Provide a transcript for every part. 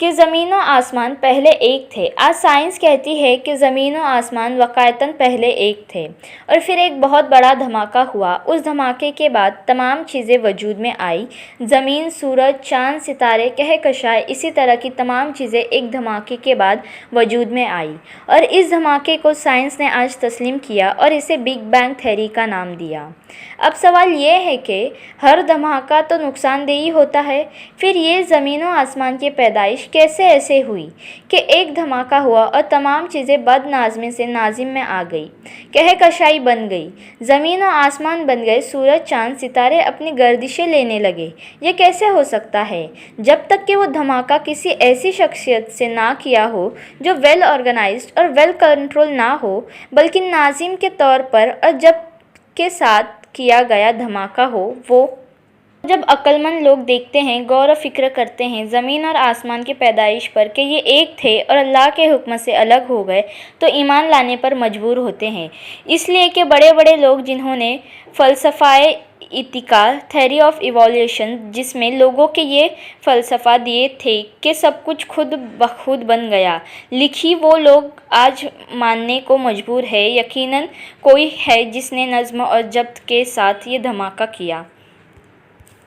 کہ زمین و آسمان پہلے ایک تھے۔ آج سائنس کہتی ہے کہ زمین و آسمان واقعتاً پہلے ایک تھے، اور پھر ایک بہت بڑا دھماکہ ہوا۔ اس دھماکے کے بعد تمام چیزیں وجود میں آئیں، زمین، سورج، چاند، ستارے، کہکشاں، اسی طرح کی تمام چیزیں ایک دھماکے کے بعد وجود میں آئیں، اور اس دھماکے کو سائنس نے آج تسلیم کیا اور اسے بگ بینگ تھیوری کا نام دیا۔ اب سوال یہ ہے کہ ہر دھماکہ تو نقصان دہ ہی ہوتا ہے، پھر یہ زمین و آسمان کی پیدائش کیسے ایسے ہوئی کہ ایک دھماکہ ہوا اور تمام چیزیں بد نظمی سے نظم میں آ گئی، کہکشائی بن گئی، زمین و آسمان بن گئے، سورج، چاند، ستارے اپنی گردشیں لینے لگے؟ یہ کیسے ہو سکتا ہے جب تک کہ وہ دھماکہ کسی ایسی شخصیت سے نہ کیا ہو جو ویل آرگنائزڈ اور ویل کنٹرول نہ ہو، بلکہ ناظم کے طور پر اور جب کے ساتھ کیا گیا دھماکہ ہو۔ وہ جب عقل مند لوگ دیکھتے ہیں، غور و فکر کرتے ہیں زمین اور آسمان کی پیدائش پر کہ یہ ایک تھے اور اللہ کے حکم سے الگ ہو گئے، تو ایمان لانے پر مجبور ہوتے ہیں، اس لیے کہ بڑے بڑے لوگ جنہوں نے فلسفہ ارتقاء تھیوری آف ایوولوشن، جس میں لوگوں کے یہ فلسفہ دیے تھے کہ سب کچھ خود بخود بن گیا، لکھی، وہ لوگ آج ماننے کو مجبور ہیں یقیناً کوئی ہے جس نے نظم اور ضبط کے ساتھ یہ دھماکہ کیا۔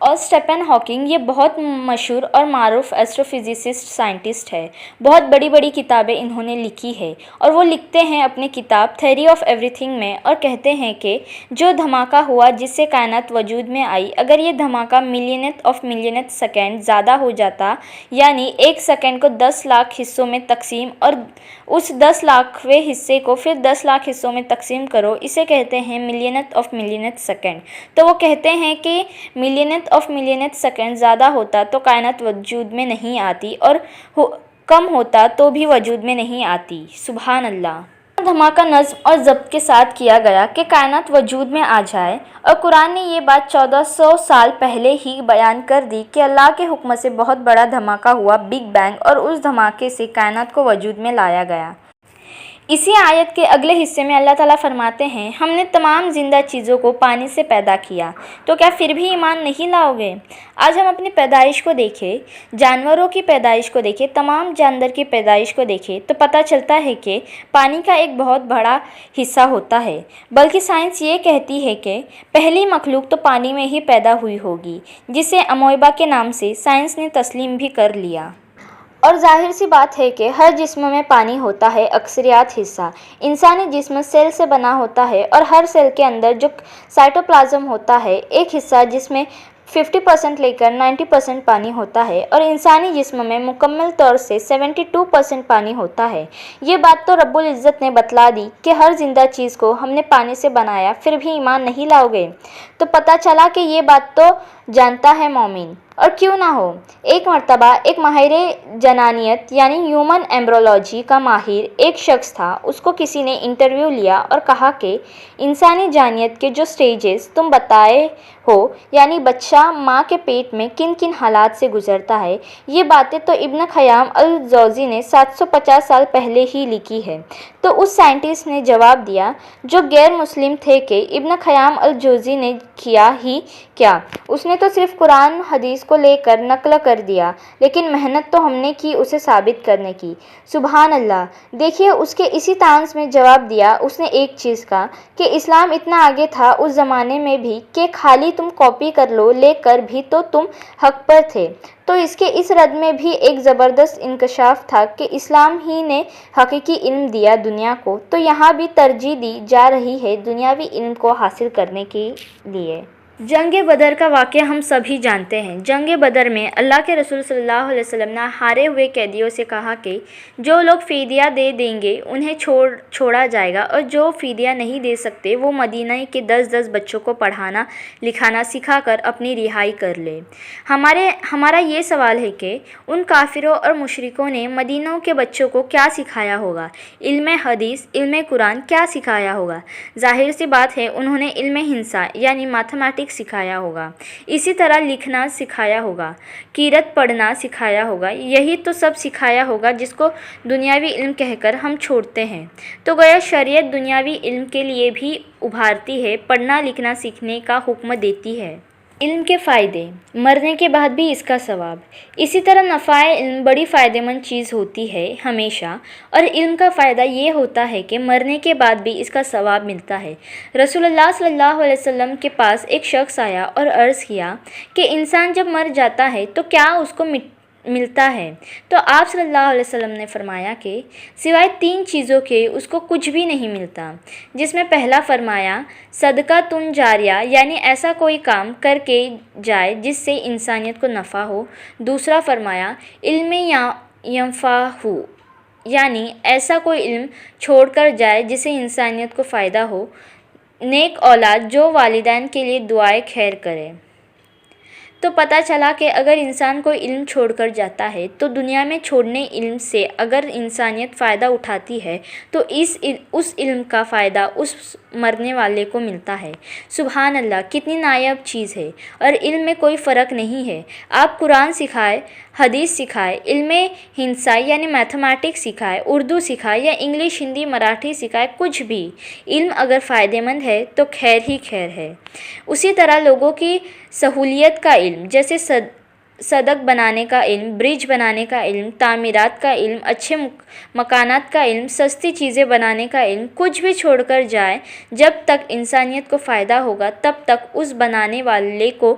اور اسٹیفن ہاکنگ یہ بہت مشہور اور معروف ایسٹرو فزسسٹ سائنٹسٹ ہے، بہت بڑی بڑی کتابیں انہوں نے لکھی ہے، اور وہ لکھتے ہیں اپنی کتاب تھیوری آف ایوری تھنگ میں، اور کہتے ہیں کہ جو دھماکہ ہوا جس سے کائنات وجود میں آئی، اگر یہ دھماکہ ملینتھ آف ملینتھ سیکنڈ زیادہ ہو جاتا، یعنی ایک سیکنڈ کو 10 لاکھ حصوں میں تقسیم اور اس 10 لاکھویں حصے کو پھر 10 لاکھ حصوں میں تقسیم کرو، اسے کہتے ہیں ملینتھ آف ملینتھ سیکنڈ۔ تو وہ کہتے ہیں کہ ملینتھ آف ملینتھ سیکنڈ زیادہ ہوتا تو کائنات وجود میں نہیں آتی، اور کم ہوتا تو بھی وجود میں نہیں آتی۔ سبحان اللہ! دھماکہ نظم اور ضبط کے ساتھ کیا گیا کہ کائنات وجود میں آ جائے، اور قرآن نے یہ بات 1400 سال پہلے ہی بیان کر دی کہ اللہ کے حکم سے بہت بڑا دھماکہ ہوا، بگ بینگ، اور اس دھماکے سے کائنات کو وجود میں لایا گیا۔ اسی آیت کے اگلے حصے میں اللہ تعالیٰ فرماتے ہیں، ہم نے تمام زندہ چیزوں کو پانی سے پیدا کیا، تو کیا پھر بھی ایمان نہیں لاؤ گے؟ آج ہم اپنی پیدائش کو دیکھیں، جانوروں کی پیدائش کو دیکھیں، تمام جاندار کی پیدائش کو دیکھیں، تو پتہ چلتا ہے کہ پانی کا ایک بہت بڑا حصہ ہوتا ہے، بلکہ سائنس یہ کہتی ہے کہ پہلی مخلوق تو پانی میں ہی پیدا ہوئی ہوگی، جسے امویبا کے نام سے سائنس نے تسلیم بھی کر لیا۔ اور ظاہر سی بات ہے کہ ہر جسم میں پانی ہوتا ہے، اکثریت حصہ انسانی جسم سیل سے بنا ہوتا ہے، اور ہر سیل کے اندر جو سائٹوپلازم ہوتا ہے، ایک حصہ جس میں 50% لے کر 90% پانی ہوتا ہے، اور انسانی جسم میں مکمل طور سے 72% پانی ہوتا ہے۔ یہ بات تو رب العزت نے بتلا دی کہ ہر زندہ چیز کو ہم نے پانی سے بنایا، پھر بھی ایمان نہیں لاؤ گے؟ تو پتہ چلا کہ یہ بات تو جانتا ہے مومن، اور کیوں نہ ہو۔ ایک مرتبہ ایک ماہر جنانیت یعنی ہیومن ایمبریولوجی کا ماہر ایک شخص تھا، اس کو کسی نے انٹرویو لیا اور کہا کہ انسانی جنانیت کے جو سٹیجز تم بتائے ہو، یعنی بچہ ماں کے پیٹ میں کن کن حالات سے گزرتا ہے، یہ باتیں تو ابن قیم الجوزی نے 750 سال پہلے ہی لکھی ہے۔ تو اس سائنٹسٹ نے جواب دیا، جو غیر مسلم تھے، کہ ابن قیم الجوزی نے کیا ہی کیا، اس نے تو صرف قرآن حدیث کو لے کر نقل کر دیا، لیکن محنت تو ہم نے کی اسے ثابت کرنے کی۔ سبحان اللہ! دیکھیے، اس کے اسی طنز میں جواب دیا اس نے ایک چیز کا، کہ اسلام اتنا آگے تھا اس زمانے میں بھی کہ خالی تم کاپی کر لو، لے کر بھی تو تم حق پر تھے۔ تو اس کے اس رد میں بھی ایک زبردست انکشاف تھا کہ اسلام ہی نے حقیقی علم دیا دنیا کو، تو یہاں بھی ترجیح دی جا رہی ہے دنیاوی علم کو حاصل کرنے کے لیے۔ جنگ بدر کا واقعہ ہم سبھی جانتے ہیں۔ جنگ بدر میں اللہ کے رسول صلی اللہ علیہ وسلم نے ہارے ہوئے قیدیوں سے کہا کہ جو لوگ فدیہ دے دیں گے انہیں چھوڑا جائے گا، اور جو فدیہ نہیں دے سکتے وہ مدینہ کے 10 بچوں کو پڑھانا لکھانا سکھا کر اپنی رہائی کر لے۔ ہمارا یہ سوال ہے کہ ان کافروں اور مشرکوں نے مدینہ کے بچوں کو کیا سکھایا ہوگا؟ علم حدیث، علم قرآن کیا سکھایا ہوگا؟ ظاہر سی بات ہے انہوں نے علم ہندسہ یعنی میتھمیٹکس سکھایا ہوگا، اسی طرح لکھنا سکھایا ہوگا، قرأت پڑھنا سکھایا ہوگا، یہی تو سب سکھایا ہوگا جس کو دنیاوی علم کہہ کر ہم چھوڑتے ہیں۔ تو گویا شریعت دنیاوی علم کے لیے بھی ابھارتی ہے، پڑھنا لکھنا سیکھنے کا حکم دیتی ہے۔ علم کے فائدے، مرنے کے بعد بھی اس کا ثواب۔ اسی طرح نفع علم بڑی فائدہ مند چیز ہوتی ہے ہمیشہ، اور علم کا فائدہ یہ ہوتا ہے کہ مرنے کے بعد بھی اس کا ثواب ملتا ہے۔ رسول اللہ صلی اللہ علیہ وسلم کے پاس ایک شخص آیا اور عرض کیا کہ انسان جب مر جاتا ہے تو کیا اس کو ملتا ہے؟ تو آپ صلی اللہ علیہ وسلم نے فرمایا کہ سوائے 3 چیزوں کے اس کو کچھ بھی نہیں ملتا، جس میں پہلا فرمایا صدقہ تن جاریہ، یعنی ایسا کوئی کام کر کے جائے جس سے انسانیت کو نفع ہو۔ دوسرا فرمایا علم ینفعہ، یعنی ایسا کوئی علم چھوڑ کر جائے جس سے انسانیت کو فائدہ ہو۔ نیک اولاد جو والدین کے لیے دعائے خیر کرے۔ تو پتہ چلا کہ اگر انسان کوئی علم چھوڑ کر جاتا ہے تو دنیا میں چھوڑنے علم سے اگر انسانیت فائدہ اٹھاتی ہے تو اس علم کا فائدہ اس مرنے والے کو ملتا ہے۔ سبحان اللہ، کتنی نایاب چیز ہے! اور علم میں کوئی فرق نہیں ہے۔ آپ قرآن سکھائے، حدیث سکھائے، علم ہندسہ یعنی میتھمیٹکس سکھائے، اردو سکھائے یا انگلش، ہندی، مراٹھی سکھائے، کچھ بھی، علم اگر فائدہ مند ہے تو خیر ہی خیر ہے۔ اسی طرح لوگوں کی سہولیت کا علم، جیسے سڑک بنانے کا علم، برج بنانے کا علم، تعمیرات کا علم، اچھے مکانات کا علم، سستی چیزیں بنانے کا علم، کچھ بھی چھوڑ کر جائے، جب تک انسانیت کو فائدہ ہوگا تب تک اس بنانے والے کو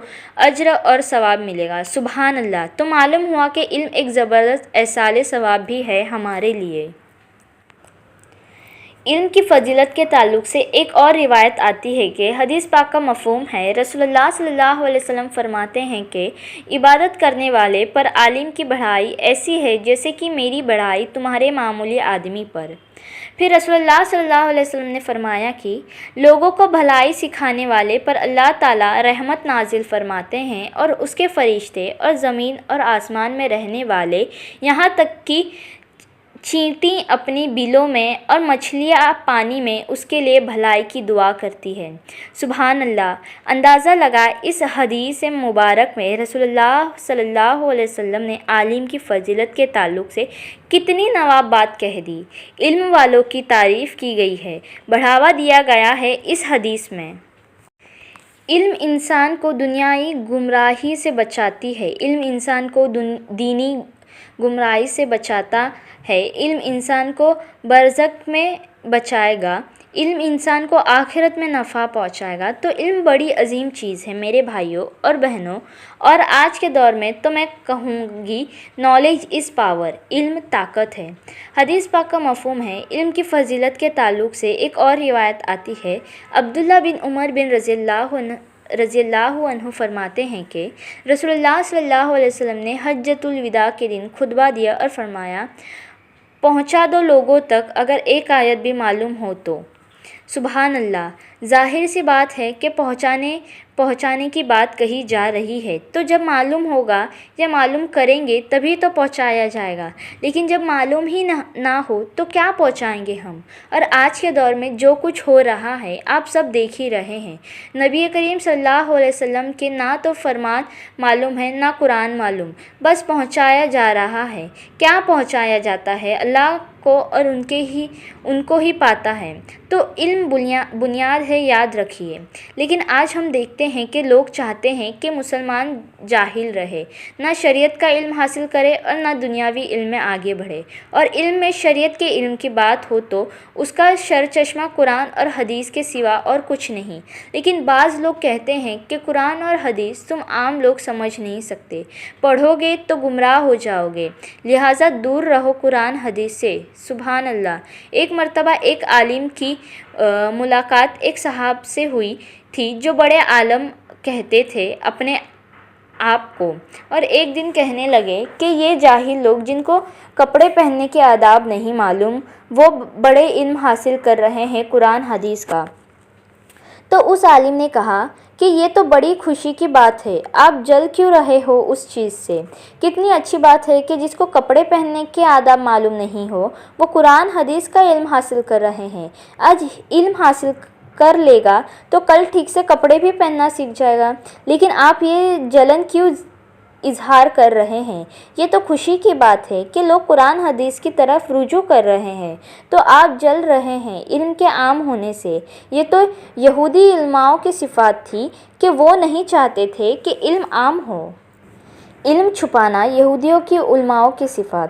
اجر اور ثواب ملے گا۔ سبحان اللہ! تو معلوم ہوا کہ علم ایک زبردست ایصال ثواب بھی ہے ہمارے لیے۔ علم کی فضیلت کے تعلق سے ایک اور روایت آتی ہے کہ حدیث پاک کا مفہوم ہے، رسول اللہ صلی اللہ علیہ وسلم فرماتے ہیں کہ عبادت کرنے والے پر عالم کی بڑائی ایسی ہے جیسے کہ میری بڑائی تمہارے معمولی آدمی پر۔ پھر رسول اللہ صلی اللہ علیہ وسلم نے فرمایا کہ لوگوں کو بھلائی سکھانے والے پر اللہ تعالیٰ رحمت نازل فرماتے ہیں، اور اس کے فرشتے اور زمین اور آسمان میں رہنے والے، یہاں تک کہ چیونٹی اپنی بلوں میں اور مچھلیاں پانی میں اس کے لیے بھلائی کی دعا کرتی ہے۔ سبحان اللہ! اندازہ لگا اس حدیث مبارک میں رسول اللہ صلی اللہ علیہ وسلم نے عالم کی فضیلت کے تعلق سے کتنی نواب بات کہہ دی۔ علم والوں کی تعریف کی گئی ہے، بڑھاوا دیا گیا ہے اس حدیث میں۔ علم انسان کو دنیائی گمراہی سے بچاتی ہے، علم انسان کو دینی گمراہی سے بچاتا ہے، علم انسان کو برزخ میں بچائے گا، علم انسان کو آخرت میں نفع پہنچائے گا۔ تو علم بڑی عظیم چیز ہے میرے بھائیوں اور بہنوں، اور آج کے دور میں تو میں کہوں گی نالج از پاور، علم طاقت ہے۔ حدیث پاک کا مفہوم ہے۔ علم کی فضیلت کے تعلق سے ایک اور روایت آتی ہے، عبداللہ بن عمر بن رضی اللہ عنہ فرماتے ہیں کہ رسول اللہ صلی اللہ علیہ وسلم نے حجۃ الوداع کے دن خطبہ دیا اور فرمایا، پہنچا دو لوگوں تک اگر ایک آیت بھی معلوم ہو تو۔ سبحان اللہ! ظاہر سی بات ہے کہ پہنچانے کی بات کہی جا رہی ہے، تو جب معلوم ہوگا یا معلوم کریں گے تبھی تو پہنچایا جائے گا، لیکن جب معلوم ہی نہ ہو تو کیا پہنچائیں گے ہم؟ اور آج کے دور میں جو کچھ ہو رہا ہے آپ سب دیکھ ہی رہے ہیں۔ نبی کریم صلی اللہ علیہ وسلم کے نہ تو فرمان معلوم ہے نہ قرآن معلوم، بس پہنچایا جا رہا ہے۔ کیا پہنچایا جاتا ہے اللہ کو اور ان کو ہی پاتا ہے۔ تو علم بنیاد ہے، یاد رکھیے۔ لیکن آج ہم دیکھتے ہیں کہ لوگ چاہتے ہیں کہ مسلمان جاہل رہے، نہ شریعت کا علم حاصل کرے اور نہ دنیاوی علم میں آگے بڑھے، اور علم میں شریعت کے علم کی بات ہو تو اس کا سرچشمہ قرآن اور حدیث کے سوا اور کچھ نہیں۔ لیکن بعض لوگ کہتے ہیں کہ قرآن اور حدیث تم عام لوگ سمجھ نہیں سکتے، پڑھو گے تو گمراہ ہو جاؤ گے، لہٰذا دور رہو قرآن حدیث سے۔ سبحان اللہ! ایک مرتبہ ایک عالم کی ملاقات ایک صاحب سے ہوئی تھی جو بڑے عالم کہتے تھے اپنے آپ کو، اور ایک دن کہنے لگے کہ یہ جاہل لوگ جن کو کپڑے پہننے کے آداب نہیں معلوم، وہ بڑے علم حاصل کر رہے ہیں قرآن حدیث کا۔ تو اس عالم نے کہا کہ یہ تو بڑی خوشی کی بات ہے، آپ جل کیوں رہے ہو اس چیز سے؟ کتنی اچھی بات ہے کہ جس کو کپڑے پہننے کے آداب معلوم نہیں ہو وہ قرآن حدیث کا علم حاصل کر رہے ہیں۔ آج علم حاصل کر لے گا تو کل ٹھیک سے کپڑے بھی پہننا سیکھ جائے گا۔ لیکن آپ یہ جلن کیوں اظہار کر رہے ہیں۔ یہ تو خوشی کی بات ہے کہ لوگ قرآن حدیث کی طرف رجوع کر رہے ہیں، تو آپ جل رہے ہیں علم کے عام ہونے سے۔ یہ تو یہودی علماؤں کی صفات تھی کہ وہ نہیں چاہتے تھے کہ علم عام ہو۔ علم چھپانا یہودیوں کی علماؤں کی صفات۔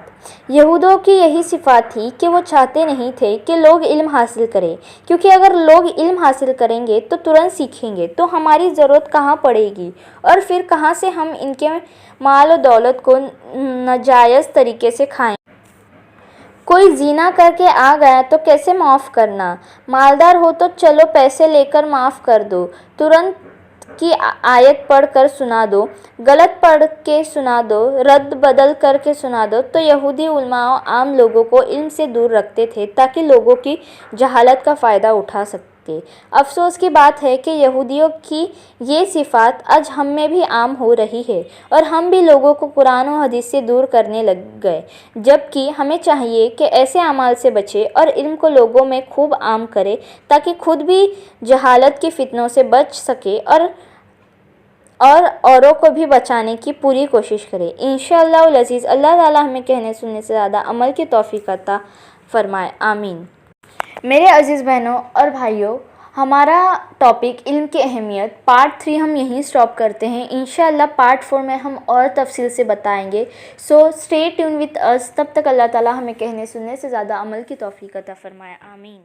یہودوں کی یہی صفات تھی کہ وہ چاہتے نہیں تھے کہ لوگ علم حاصل کریں، کیونکہ اگر لوگ علم حاصل کریں گے تو ترنت سیکھیں گے تو ہماری ضرورت کہاں پڑے گی، اور پھر کہاں سے ہم ان کے مال و دولت کو ناجائز طریقے سے کھائیں۔ کوئی زنا کر کے آ گیا تو کیسے معاف کرنا؟ مالدار ہو تو چلو پیسے لے کر معاف کر دو، ترنت کی آیت پڑھ کر سنا دو، غلط پڑھ کے سنا دو، رد بدل کر کے سنا دو۔ تو یہودی علماء عام لوگوں کو علم سے دور رکھتے تھے تاکہ لوگوں کی جہالت کا فائدہ اٹھا سکے۔ افسوس کی بات ہے کہ یہودیوں کی یہ صفات آج ہم میں بھی عام ہو رہی ہے، اور ہم بھی لوگوں کو قرآن و حدیث سے دور کرنے لگ گئے، جبکہ ہمیں چاہیے کہ ایسے اعمال سے بچیں اور علم کو لوگوں میں خوب عام کریں تاکہ خود بھی جہالت کے فتنوں سے بچ سکے اور اوروں کو بھی بچانے کی پوری کوشش کرے۔ انشاءاللہ العزیز اللہ تعالیٰ ہمیں کہنے سننے سے زیادہ عمل کی توفیق عطا فرمائے، آمین۔ میرے عزیز بہنوں اور بھائیوں، ہمارا ٹاپک علم کی اہمیت پارٹ 3 ہم یہیں سٹاپ کرتے ہیں۔ انشاءاللہ پارٹ 4 میں ہم اور تفصیل سے بتائیں گے، سو اسٹے ٹیون وتھ اس۔ تب تک اللہ تعالیٰ ہمیں کہنے سننے سے زیادہ عمل کی توفیق عطا فرمائے، آمین۔